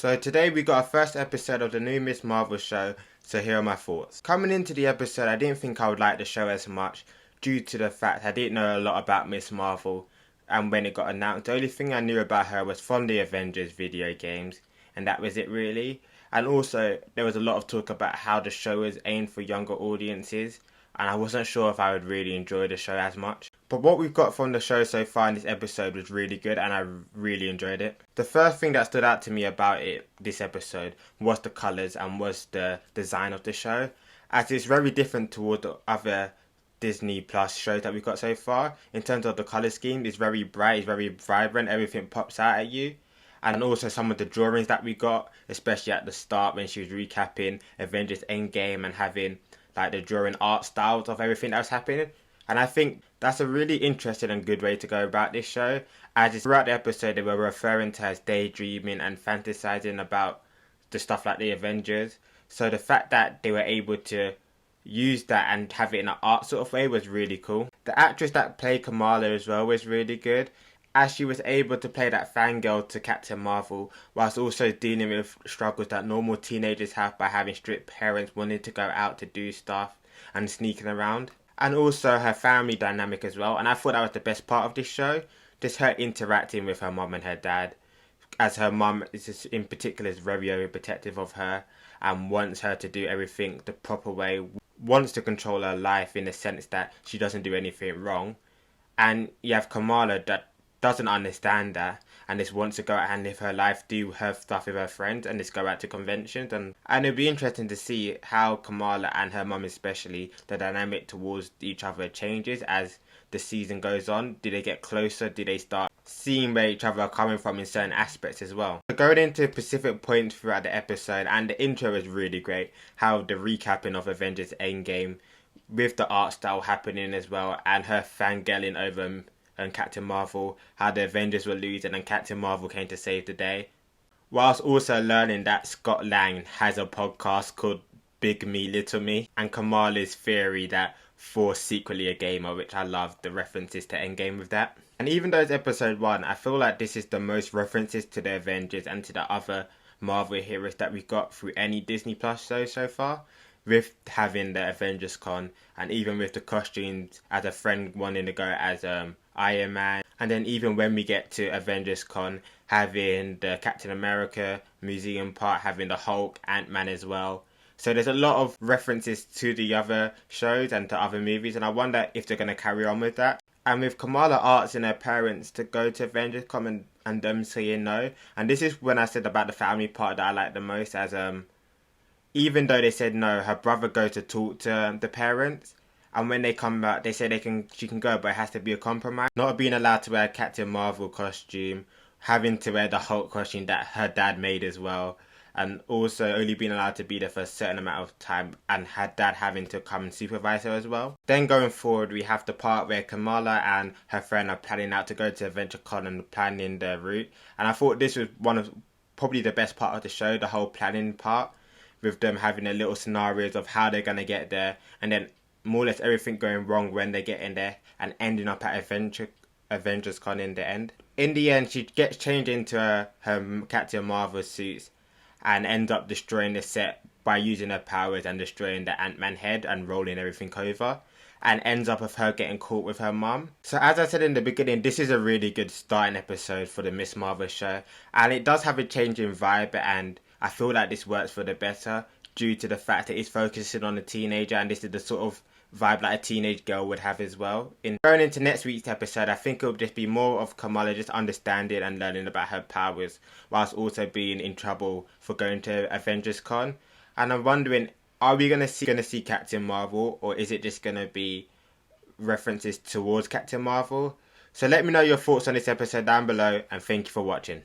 So today we got our first episode of the new Miss Marvel show, so here are my thoughts. Coming into the episode, I didn't think I would like the show as much due to the fact I didn't know a lot about Miss Marvel, and when it got announced, the only thing I knew about her was from the Avengers video games, and that was it really. And also, there was a lot of talk about how the show is aimed for younger audiences, and I wasn't sure if I would really enjoy the show as much. But what we've got from the show so far in this episode was really good, and I really enjoyed it. The first thing that stood out to me about this episode, was the colours and was the design of the show, as it's very different toward the other Disney Plus shows that we've got so far. In terms of the colour scheme, it's very bright, it's very vibrant, everything pops out at you. And also some of the drawings that we got, especially at the start when she was recapping Avengers Endgame and having like the drawing art styles of everything that was happening. And I think that's a really interesting and good way to go about this show, as throughout the episode they were referring to as daydreaming and fantasizing about the stuff like the Avengers. So the fact that they were able to use that and have it in an art sort of way was really cool. The actress that played Kamala as well was really good, as she was able to play that fangirl to Captain Marvel whilst also dealing with struggles that normal teenagers have by having strict parents wanting to go out to do stuff and sneaking around. And also her family dynamic as well, and I thought that was the best part of this show, just her interacting with her mum and her dad, as her mum is in particular is very, very protective of her and wants her to do everything the proper way, wants to control her life in the sense that she doesn't do anything wrong. And you have Kamala that doesn't understand that and just wants to go out and live her life, do her stuff with her friends and just go out to conventions. And it'll be interesting to see how Kamala and her mum especially, the dynamic towards each other changes as the season goes on. Do they get closer? Do they start seeing where each other are coming from in certain aspects as well? So going into specific points throughout the episode, and the intro is really great, how the recapping of Avengers Endgame with the art style happening as well, and her fangirling over and Captain Marvel, how the Avengers were losing and Captain Marvel came to save the day. Whilst also learning that Scott Lang has a podcast called Big Me Little Me, and Kamala's theory that Thor's secretly a gamer, which I love the references to Endgame with that. And even though it's episode 1, I feel like this is the most references to the Avengers and to the other Marvel heroes that we've got through any Disney Plus show so far, with having the Avengers Con, and even with the costumes as a friend wanting to go as Iron Man, and then even when we get to Avengers Con, having the Captain America museum part, having the Hulk, Ant-Man as well. So there's a lot of references to the other shows and to other movies, and I wonder if they're going to carry on with that. And with Kamala asking her parents to go to Avengers Con and them saying no, and this is when I said about the family part that I like the most, as even though they said no, her brother goes to talk to the parents, and when they come back, they say she can go, but it has to be a compromise. Not being allowed to wear a Captain Marvel costume, having to wear the Hulk costume that her dad made as well, and also only being allowed to be there for a certain amount of time, and her dad having to come and supervise her as well. Then going forward, we have the part where Kamala and her friend are planning out to go to Adventure Con and planning their route, and I thought this was one of probably the best part of the show, the whole planning part, with them having their little scenarios of how they're going to get there, and then more or less everything going wrong when they get in there and ending up at Avengers Con in the end. In the end, she gets changed into her Captain Marvel suits and ends up destroying the set by using her powers and destroying the Ant-Man head and rolling everything over, and ends up with her getting caught with her mum. So as I said in the beginning, this is a really good starting episode for the Miss Marvel show, and it does have a change in vibe, and I feel like this works for the better due to the fact that it's focusing on a teenager, and this is the sort of vibe like a teenage girl would have as well. In going into next week's episode, I think it'll just be more of Kamala just understanding and learning about her powers, whilst also being in trouble for going to Avengers Con. And I'm wondering, are we gonna see Captain Marvel, or is it just gonna be references towards Captain Marvel? So let me know your thoughts on this episode down below, and thank you for watching.